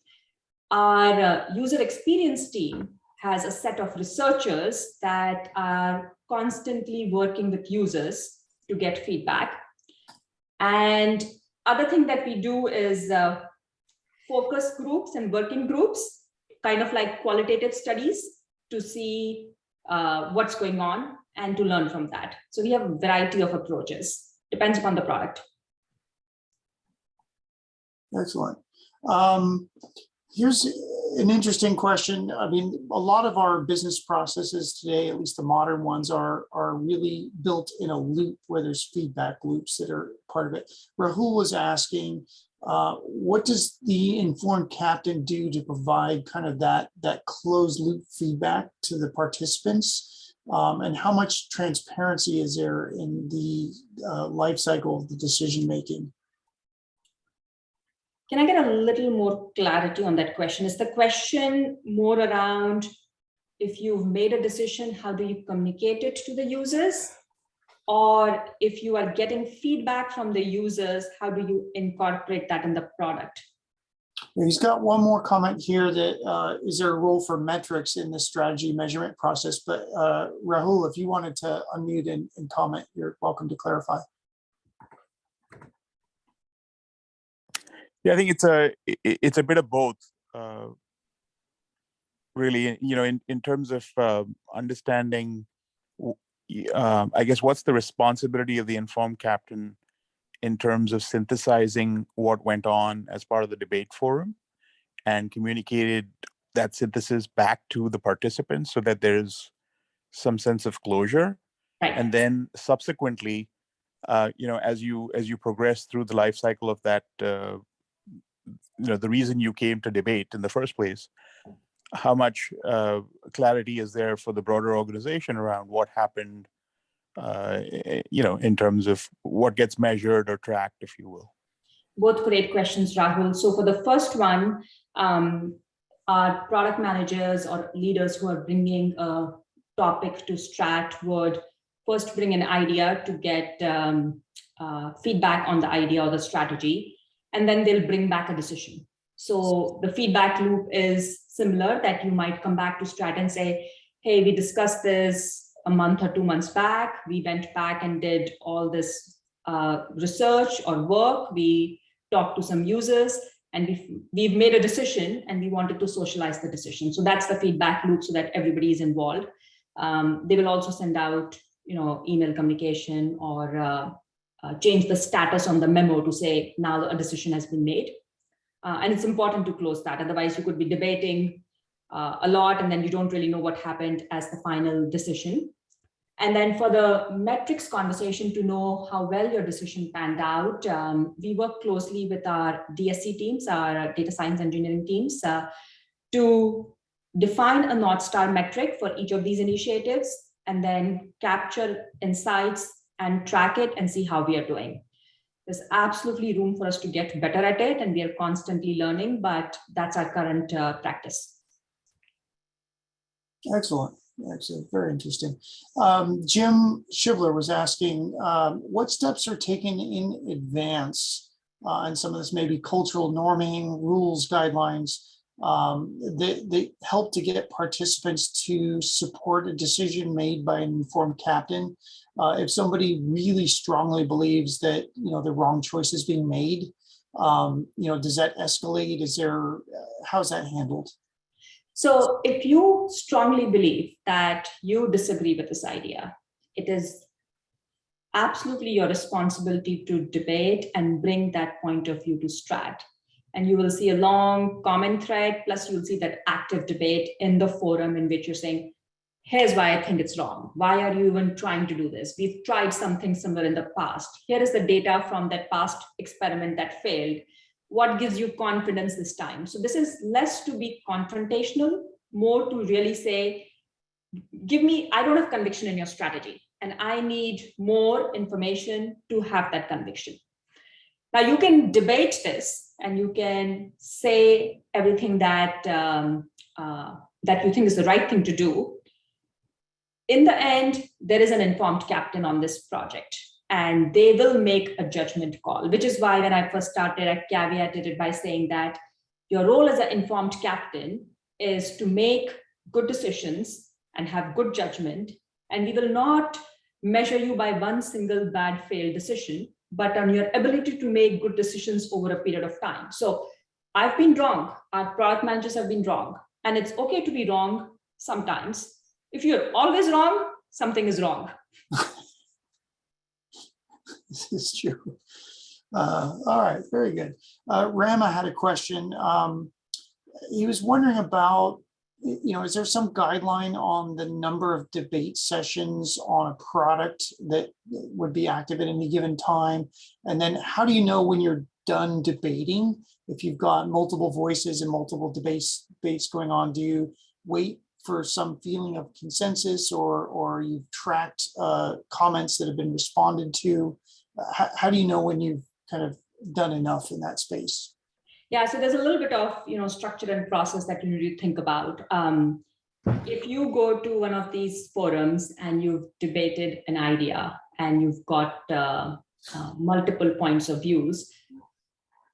Our user experience team has a set of researchers that are constantly working with users to get feedback. And other thing that we do is focus groups and working groups, kind of like qualitative studies, to see what's going on and to learn from that. So we have a variety of approaches, depends upon the product. Excellent. Here's an interesting question. I mean, a lot of our business processes today, at least the modern ones, are really built in a loop where there's feedback loops that are part of it. Rahul was asking, what does the informed captain do to provide kind of that closed loop feedback to the participants? And how much transparency is there in the life cycle of the decision making? Can I get a little more clarity on that question? Is the question more around if you've made a decision, how do you communicate it to the users? Or if you are getting feedback from the users, how do you incorporate that in the product? He's got one more comment here that is there a role for metrics in the strategy measurement process? But Rahul, if you wanted to unmute and comment, you're welcome to clarify. Yeah, I think it's a bit of both, really. You know, in terms of understanding, I guess, what's the responsibility of the informed captain in terms of synthesizing what went on as part of the debate forum and communicated that synthesis back to the participants so that there's some sense of closure. Right. And then subsequently, you know, as you progress through the life cycle of that, you know, the reason you came to debate in the first place, how much clarity is there for the broader organization around what happened, you know, in terms of what gets measured or tracked, if you will. Both great questions, Rahul. So for the first one, our product managers or leaders who are bringing a topic to Strat would first bring an idea to get feedback on the idea or the strategy, and then they'll bring back a decision. So the feedback loop is similar, that you might come back to Strat and say, hey, we discussed this a month or 2 months back. We went back and did all this research or work. We talked to some users and we've made a decision and we wanted to socialize the decision. So that's the feedback loop so that everybody is involved. They will also send out, you know, email communication or change the status on the memo to say now a decision has been made. And it's important to close that. Otherwise, you could be debating a lot and then you don't really know what happened as the final decision. And then for the metrics conversation to know how well your decision panned out, we work closely with our DSC teams, our data science engineering teams, to define a North Star metric for each of these initiatives and then capture insights and track it and see how we are doing. There's absolutely room for us to get better at it and we are constantly learning, but that's our current practice. Excellent. Excellent. Very interesting. Jim Shivler was asking, what steps are taken in advance, and some of this may be cultural norming, rules, guidelines, that help to get participants to support a decision made by an informed captain. If somebody really strongly believes that, you know, the wrong choice is being made, you know, does that escalate? Is there, how's that handled? So if you strongly believe that you disagree with this idea, it is absolutely your responsibility to debate and bring that point of view to Strat. And you will see a long comment thread, plus you'll see that active debate in the forum in which you're saying, here's why I think it's wrong. Why are you even trying to do this? We've tried something similar in the past. Here is the data from that past experiment that failed. What gives you confidence this time? So this is less to be confrontational, more to really say, give me, I don't have conviction in your strategy, and I need more information to have that conviction. Now you can debate this and you can say everything that, that you think is the right thing to do. In the end, there is an informed captain on this project. And they will make a judgment call, which is why when I first started, I caveated it by saying that your role as an informed captain is to make good decisions and have good judgment. And we will not measure you by one single bad failed decision, but on your ability to make good decisions over a period of time. So I've been wrong. Our product managers have been wrong. And it's okay to be wrong sometimes. If you're always wrong, something is wrong. This is true. All right, very good. Rama had a question. He was wondering about, you know, is there some guideline on the number of debate sessions on a product that would be active at any given time? And then how do you know when you're done debating? If you've got multiple voices and multiple debates going on, do you wait for some feeling of consensus, or you've tracked comments that have been responded to? How do you know when you've kind of done enough in that space? Yeah, so there's a little bit of structure and process that you need to think about. If you go to one of these forums and you've debated an idea and you've got multiple points of views,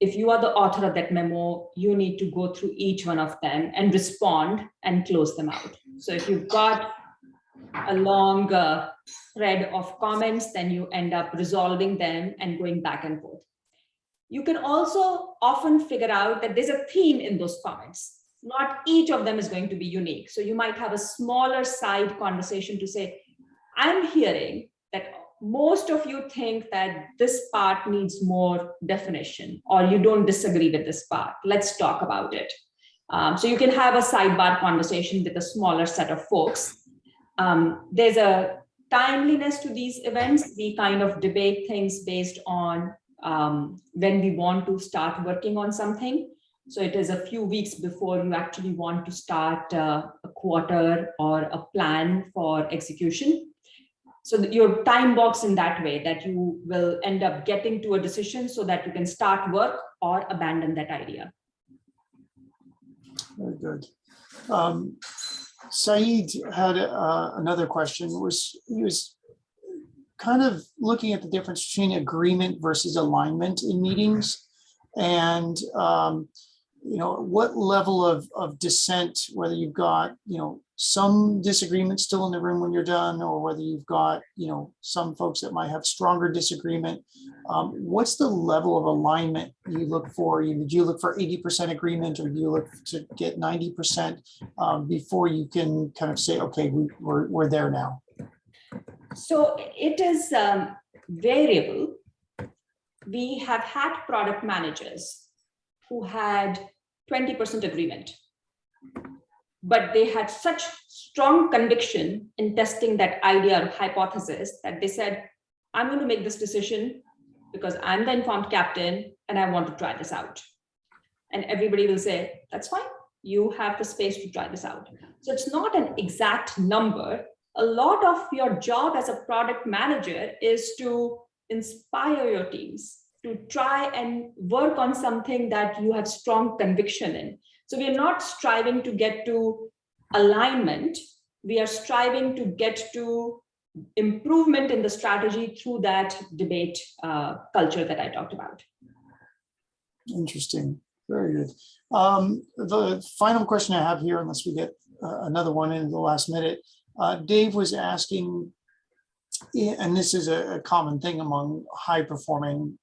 if you are the author of that memo, you need to go through each one of them and respond and close them out. So if you've got a long thread of comments, then you end up resolving them and going back and forth. You can also often figure out that there's a theme in those comments. Not each of them is going to be unique. So you might have a smaller side conversation to say, I'm hearing that most of you think that this part needs more definition, or you don't disagree with this part. Let's talk about it. So you can have a sidebar conversation with a smaller set of folks. There's a timeliness to these events. We kind of debate things based on when we want to start working on something. So it is a few weeks before you actually want to start a quarter or a plan for execution. So that you're time boxed in that way that you will end up getting to a decision so that you can start work or abandon that idea. Very good. Saeed had another question. He was kind of looking at the difference between agreement versus alignment in meetings, and what level of dissent, whether you've got some disagreement still in the room when you're done, or whether you've got some folks that might have stronger disagreement. What's the level of alignment you look for? Do you look for 80% agreement, or do you look to get 90% before you can kind of say, okay, we're there now? So it is variable. We have had product managers who had 20% agreement, but they had such strong conviction in testing that idea or hypothesis that they said, I'm going to make this decision because I'm the informed captain and I want to try this out. And everybody will say, that's fine. You have the space to try this out. So it's not an exact number. A lot of your job as a product manager is to inspire your teams to try and work on something that you have strong conviction in. So we are not striving to get to alignment. We are striving to get to improvement in the strategy through that debate culture that I talked about. Interesting. Very good. The final question I have here, unless we get another one in the last minute, Dave was asking, and this is a common thing among high performing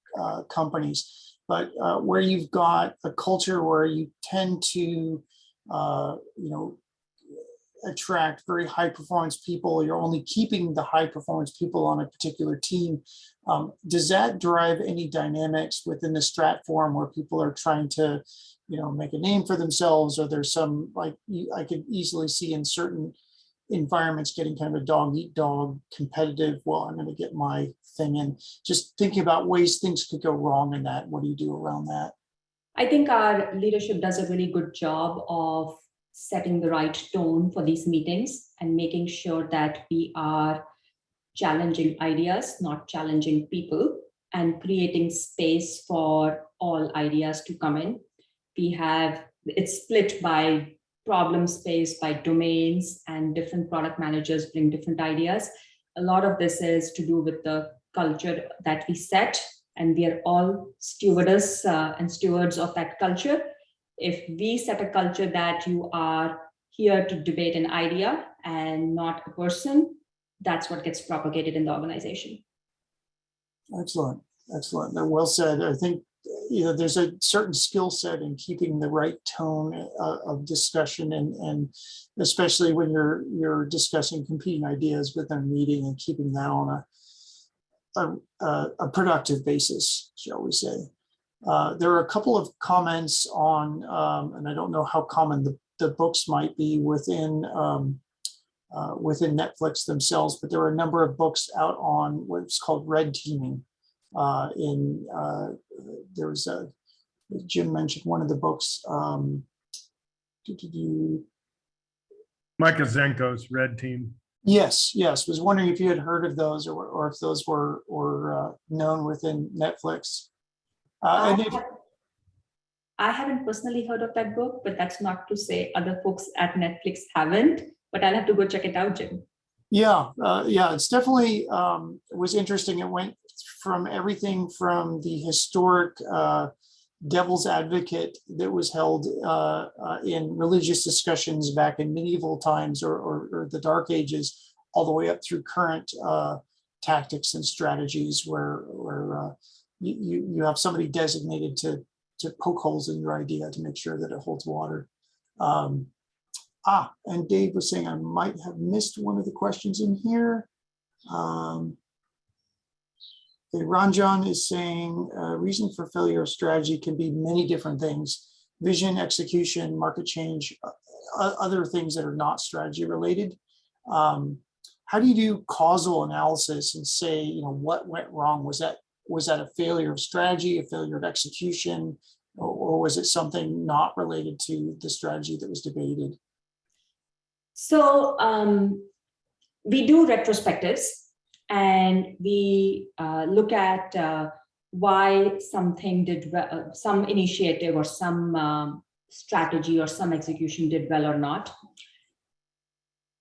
companies, but where you've got a culture where you tend to, attract very high performance people, you're only keeping the high performance people on a particular team. Does that drive any dynamics within the strat forum where people are trying to, make a name for themselves, or there's some, like I could easily see in certain environments getting kind of a dog eat dog competitive, well, I'm going to get my thing in. Just thinking about ways things could go wrong in that. What do you do around that? I think our leadership does a really good job of setting the right tone for these meetings and making sure that we are challenging ideas, not challenging people, and creating space for all ideas to come in. It's split by problem space, by domains, and different product managers bring different ideas. A lot of this is to do with the culture that we set, and we are all stewardess and stewards of that culture. If we set a culture that you are here to debate an idea and not a person, that's what gets propagated in the organization. Excellent. Excellent. Well said. I think there's a certain skill set in keeping the right tone of discussion, and especially when you're discussing competing ideas within a meeting, and keeping that on a productive basis, shall we say. There are a couple of comments on, and I don't know how common the books might be within Netflix themselves, but there are a number of books out on what's called red teaming. There was Jim mentioned one of the books. Micah Zenko's Red Team. Yes. Was wondering if you had heard of those, or if those were known within Netflix. I haven't personally heard of that book, but that's not to say other folks at Netflix haven't, but I'll have to go check it out, Jim. Yeah, it's definitely was interesting. It went from everything from the historic devil's advocate that was held in religious discussions back in medieval times or the Dark Ages, all the way up through current tactics and strategies where you have somebody designated to poke holes in your idea to make sure that it holds water. And Dave was saying I might have missed one of the questions in here. Ranjan is saying reason for failure of strategy can be many different things: vision, execution, market change, other things that are not strategy related. How do you do causal analysis and say, what went wrong? Was that a failure of strategy, a failure of execution, or was it something not related to the strategy that was debated? So we do retrospectives, and we look at why something did well, some initiative or some strategy or some execution did well or not.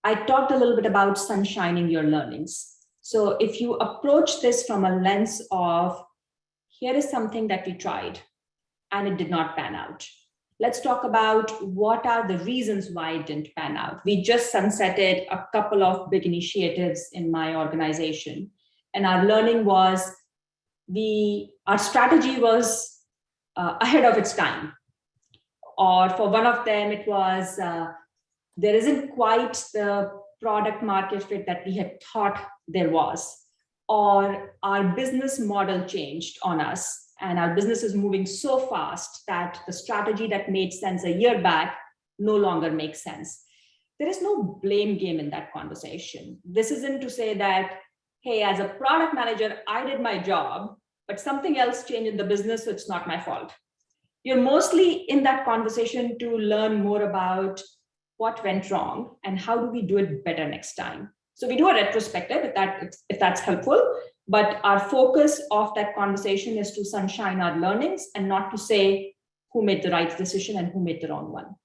I talked a little bit about sunshining your learnings. So if you approach this from a lens of, here is something that we tried and it did not pan out. Let's talk about what are the reasons why it didn't pan out. We just sunsetted a couple of big initiatives in my organization, and our learning was our strategy was ahead of its time. Or for one of them, it was there isn't quite the product market fit that we had thought there was, or our business model changed on us. And our business is moving so fast that the strategy that made sense a year back no longer makes sense. There is no blame game in that conversation. This isn't to say that, hey, as a product manager, I did my job, but something else changed in the business, so it's not my fault. You're mostly in that conversation to learn more about what went wrong and how do we do it better next time. So we do a retrospective if that's helpful. But our focus of that conversation is to sunshine our learnings and not to say who made the right decision and who made the wrong one.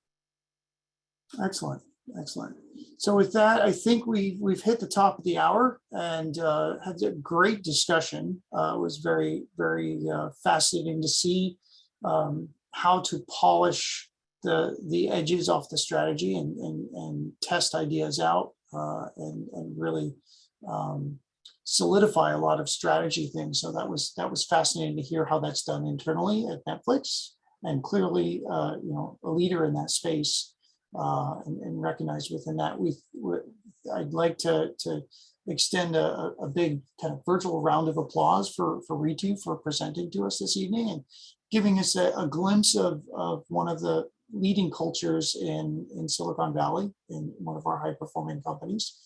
Excellent. So with that, I think we've hit the top of the hour and had a great discussion. It was very, very fascinating to see how to polish the edges off the strategy and test ideas out and really solidify a lot of strategy things. So that was fascinating to hear how that's done internally at Netflix, and clearly, a leader in that space and recognized within that. I'd like to extend a big kind of virtual round of applause for Ritu for presenting to us this evening and giving us a glimpse of one of the leading cultures in Silicon Valley, in one of our high performing companies.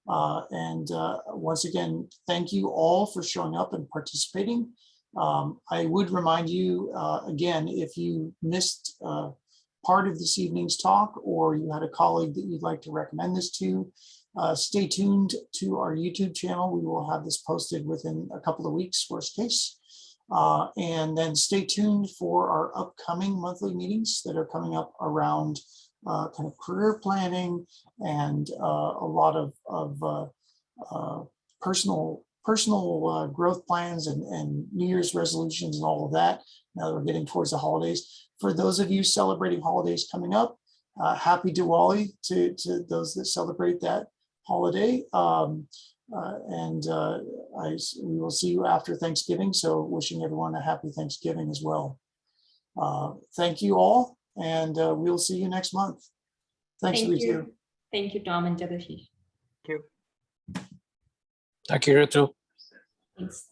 Once again, thank you all for showing up and participating. I would remind you again, if you missed part of this evening's talk, or you had a colleague that you'd like to recommend this to, stay tuned to our YouTube channel. We will have this posted within a couple of weeks, worst case. And then stay tuned for our upcoming monthly meetings that are coming up around kind of career planning and a lot of personal growth plans and New Year's resolutions and all of that. Now that we're getting towards the holidays, for those of you celebrating holidays coming up, happy Diwali to those that celebrate that holiday. We will see you after Thanksgiving. So wishing everyone a happy Thanksgiving as well. Thank you all. And we'll see you next month. Thanks, Ritu. Thank you, Tom and Jagadish. Thank you, Ritu. Thanks.